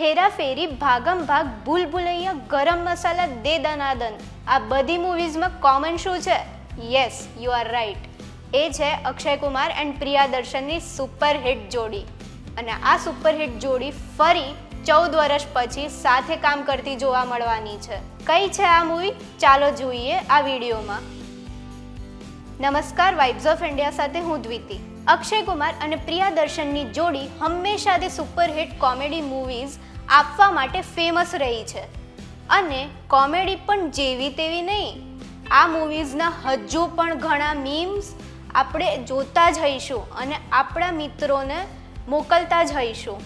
હેરાફેરી, ભાગમ ભાગ, ભૂલ ભૂલૈયા, ગરમ મસાલા, દે દનાદન, આ બધી મૂવીઝમાં કોમન શું છે? Yes, you are right. એ છે અક્ષય કુમાર એન્ડ પ્રિયાદર્શનની સુપરહિટ જોડી. અને આ સુપરહિટ જોડી ફરી 14 વર્ષ પછી સાથે કામ કરતી જોવા મળવાની છે. કઈ છે આ મૂવી? ચાલો જોઈએ આ વિડીયોમાં. નમસ્કાર, વાઇબ્સ ઓફ ઇન્ડિયા સાથે હું દ્વિતિ. અક્ષય કુમાર અને પ્રિયાદર્શનની જોડી હંમેશાથી સુપરહિટ કોમેડી મૂવીઝ આપવા માટે ફેમસ રહી છે. અને કોમેડી પણ જેવી તેવી નહીં, આ મૂવીઝના હજુ પણ ઘણા મીમ્સ આપણે જોતા જઈશું અને આપણા મિત્રોને મોકલતા જઈશું.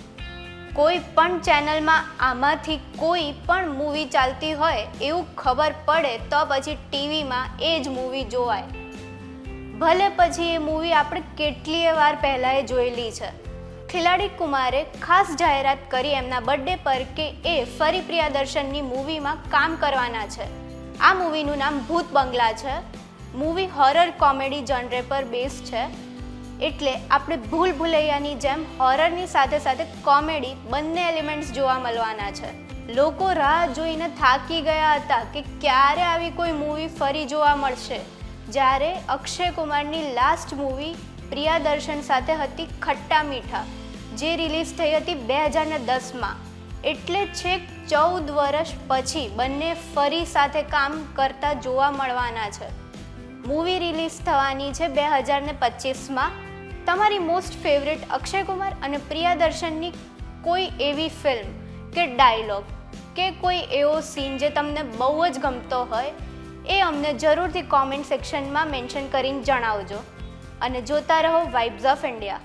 કોઈ પણ ચેનલમાં આમાંથી કોઈ પણ મૂવી ચાલતી હોય એવું ખબર પડે તો પછી ટીવીમાં એ જ મૂવી જોવાય. ભલે પછી એ મૂવી આપણે કેટલીય વાર પહેલાંએ જોયેલી છે. ખિલાડી કુમારે ખાસ જાહેરાત કરી એમના બર્થડે પર કે એ ફરી પ્રિયાદર્શનની મૂવીમાં કામ કરવાના છે. આ મૂવીનું નામ ભૂત બંગલા છે. મૂવી હોરર કોમેડી જનરે પર બેઝ છે. એટલે આપણે ભૂલ ભૂલૈયાની જેમ હોરરની સાથે સાથે કોમેડી બંને એલિમેન્ટ્સ જોવા મળવાના છે. લોકો રાહ જોઈને થાકી ગયા હતા કે ક્યારે આવી કોઈ મૂવી ફરી જોવા મળશે, જ્યારે અક્ષય કુમારની લાસ્ટ મૂવી પ્રિયાદર્શન સાથે હતી ખટ્ટા મીઠા, જે રિલીઝ થઈ હતી 2010માં. એટલે છેક 14 વર્ષ પછી બંને ફરી સાથે કામ કરતા જોવા મળવાના છે. મૂવી રિલીઝ થવાની છે 2025માં. તમારી મોસ્ટ ફેવરેટ અક્ષય કુમાર અને પ્રિયાદર્શનની કોઈ એવી ફિલ્મ કે ડાયલોગ કે કોઈ એવો સીન જે તમને બહુ જ ગમતો હોય એ અમને જરૂરથી કોમેન્ટ સેક્શનમાં મેન્શન કરીને જણાવજો. અને જોતા રહો વાઇબ્સ ઓફ ઇન્ડિયા.